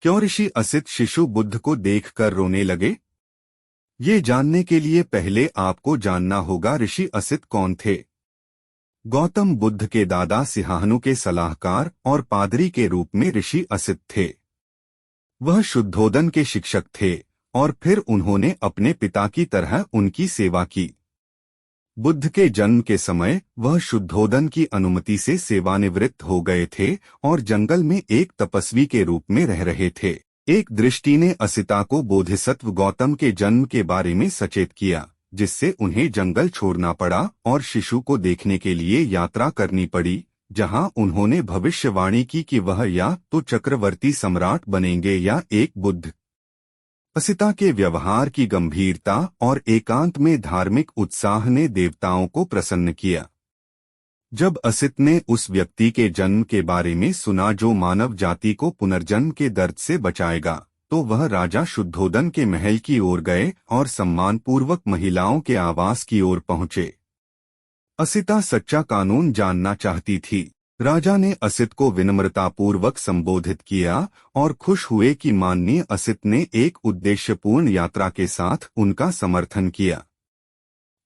क्यों ऋषि असित शिशु बुद्ध को देखकर रोने लगे? ये जानने के लिए पहले आपको जानना होगा ऋषि असित कौन थे। गौतम बुद्ध के दादा सिंहानु के सलाहकार और पादरी के रूप में ऋषि असित थे। वह शुद्धोदन के शिक्षक थे और फिर उन्होंने अपने पिता की तरह उनकी सेवा की। बुद्ध के जन्म के समय वह शुद्धोदन की अनुमति से सेवानिवृत्त हो गए थे और जंगल में एक तपस्वी के रूप में रह रहे थे। एक दृष्टि ने असिता को बोधिसत्व गौतम के जन्म के बारे में सचेत किया, जिससे उन्हें जंगल छोड़ना पड़ा और शिशु को देखने के लिए यात्रा करनी पड़ी, जहां उन्होंने भविष्यवाणी की कि वह या तो चक्रवर्ती सम्राट बनेंगे या एक बुद्ध। असिता के व्यवहार की गंभीरता और एकांत में धार्मिक उत्साह ने देवताओं को प्रसन्न किया। जब असित ने उस व्यक्ति के जन्म के बारे में सुना जो मानव जाति को पुनर्जन्म के दर्द से बचाएगा, तो वह राजा शुद्धोदन के महल की ओर गए और सम्मानपूर्वक महिलाओं के आवास की ओर पहुंचे। असिता सच्चा कानून जानना चाहती थी। राजा ने असित को विनम्रतापूर्वक संबोधित किया और खुश हुए कि माननीय असित ने एक उद्देश्यपूर्ण यात्रा के साथ उनका समर्थन किया।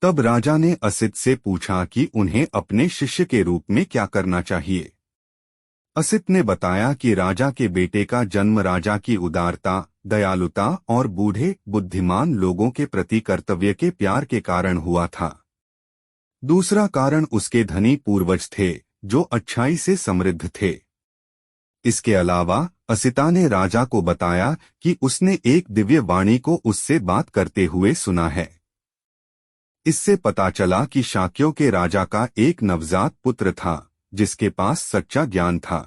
तब राजा ने असित से पूछा कि उन्हें अपने शिष्य के रूप में क्या करना चाहिए। असित ने बताया कि राजा के बेटे का जन्म राजा की उदारता, दयालुता और बूढ़े बुद्धिमान लोगों के प्रति कर्तव्य के प्यार के कारण हुआ था। दूसरा कारण उसके धनी पूर्वज थे जो अच्छाई से समृद्ध थे। इसके अलावा असिता ने राजा को बताया कि उसने एक दिव्य वाणी को उससे बात करते हुए सुना है। इससे पता चला कि शाक्यों के राजा का एक नवजात पुत्र था जिसके पास सच्चा ज्ञान था।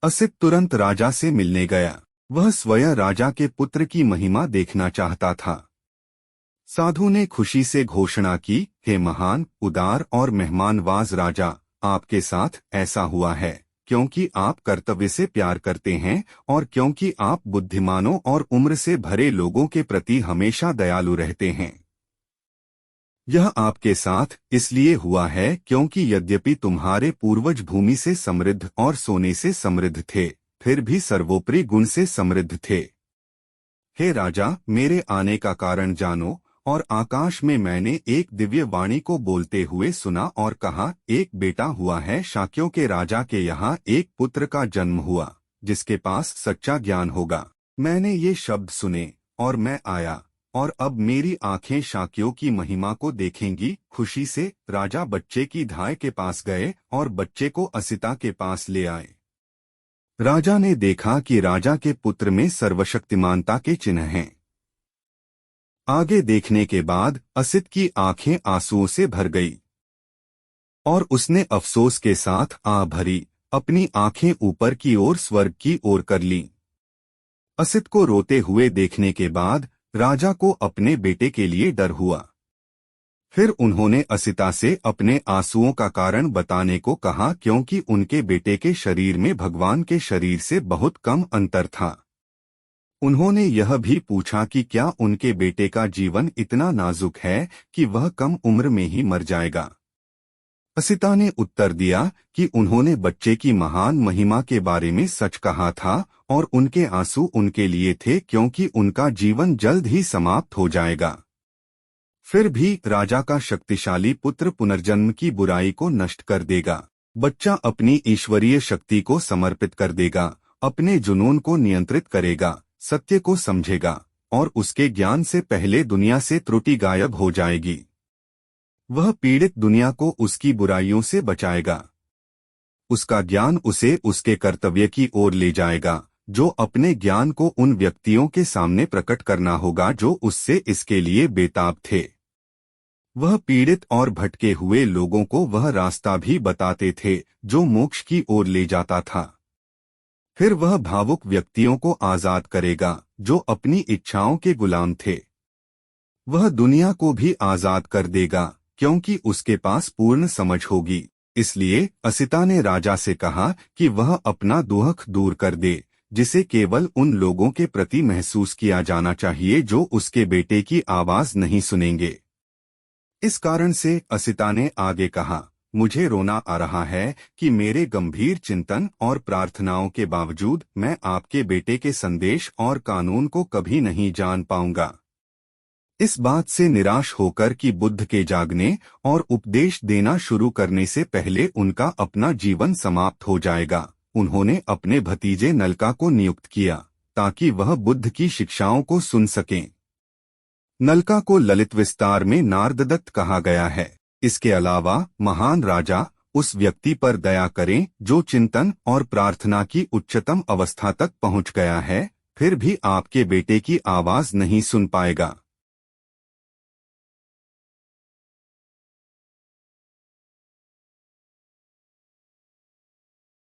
असित तुरंत राजा से मिलने गया। वह स्वयं राजा के पुत्र की महिमा देखना चाहता था। साधु ने खुशी से घोषणा की, हे महान, उदार और मेहमानवाज राजा, आपके साथ ऐसा हुआ है क्योंकि आप कर्तव्य से प्यार करते हैं और क्योंकि आप बुद्धिमानों और उम्र से भरे लोगों के प्रति हमेशा दयालु रहते हैं। यह आपके साथ इसलिए हुआ है क्योंकि यद्यपि तुम्हारे पूर्वज भूमि से समृद्ध और सोने से समृद्ध थे, फिर भी सर्वोपरि गुण से समृद्ध थे। हे राजा, मेरे आने का कारण जानो। और आकाश में मैंने एक दिव्य वाणी को बोलते हुए सुना और कहा, एक बेटा हुआ है। शाक्यों के राजा के यहाँ एक पुत्र का जन्म हुआ जिसके पास सच्चा ज्ञान होगा। मैंने ये शब्द सुने और मैं आया और अब मेरी आंखें शाक्यों की महिमा को देखेंगी। खुशी से राजा बच्चे की धाय के पास गए और बच्चे को असिता के पास ले आए। राजा ने देखा कि राजा के पुत्र में सर्वशक्तिमानता के चिन्ह हैं। आगे देखने के बाद असित की आंखें आंसुओं से भर गई और उसने अफसोस के साथ आह भरी, अपनी आंखें ऊपर की ओर स्वर्ग की ओर कर लीं। असित को रोते हुए देखने के बाद राजा को अपने बेटे के लिए डर हुआ। फिर उन्होंने असिता से अपने आंसुओं का कारण बताने को कहा क्योंकि उनके बेटे के शरीर में भगवान के शरीर से बहुत कम अंतर था। उन्होंने यह भी पूछा कि क्या उनके बेटे का जीवन इतना नाजुक है कि वह कम उम्र में ही मर जाएगा। असिता ने उत्तर दिया कि उन्होंने बच्चे की महान महिमा के बारे में सच कहा था और उनके आंसू उनके लिए थे क्योंकि उनका जीवन जल्द ही समाप्त हो जाएगा। फिर भी राजा का शक्तिशाली पुत्र पुनर्जन्म की बुराई को नष्ट कर देगा। बच्चा अपनी ईश्वरीय शक्ति को समर्पित कर देगा, अपने जुनून को नियंत्रित करेगा, सत्य को समझेगा और उसके ज्ञान से पहले दुनिया से त्रुटि गायब हो जाएगी। वह पीड़ित दुनिया को उसकी बुराइयों से बचाएगा। उसका ज्ञान उसे उसके कर्तव्य की ओर ले जाएगा, जो अपने ज्ञान को उन व्यक्तियों के सामने प्रकट करना होगा जो उससे इसके लिए बेताब थे। वह पीड़ित और भटके हुए लोगों को वह रास्ता भी बताते थे जो मोक्ष की ओर ले जाता था। फिर वह भावुक व्यक्तियों को आजाद करेगा जो अपनी इच्छाओं के गुलाम थे। वह दुनिया को भी आजाद कर देगा क्योंकि उसके पास पूर्ण समझ होगी। इसलिए असिता ने राजा से कहा कि वह अपना दुख दूर कर दे, जिसे केवल उन लोगों के प्रति महसूस किया जाना चाहिए जो उसके बेटे की आवाज नहीं सुनेंगे। इस कारण से असिता ने आगे कहा, मुझे रोना आ रहा है कि मेरे गंभीर चिंतन और प्रार्थनाओं के बावजूद मैं आपके बेटे के संदेश और कानून को कभी नहीं जान पाऊंगा। इस बात से निराश होकर कि बुद्ध के जागने और उपदेश देना शुरू करने से पहले उनका अपना जीवन समाप्त हो जाएगा, उन्होंने अपने भतीजे नलका को नियुक्त किया ताकि वह बुद्ध की शिक्षाओं को सुन सकें। नलका को ललित विस्तार में नारददत्त कहा गया है। इसके अलावा महान राजा उस व्यक्ति पर दया करें जो चिंतन और प्रार्थना की उच्चतम अवस्था तक पहुंच गया है, फिर भी आपके बेटे की आवाज नहीं सुन पाएगा।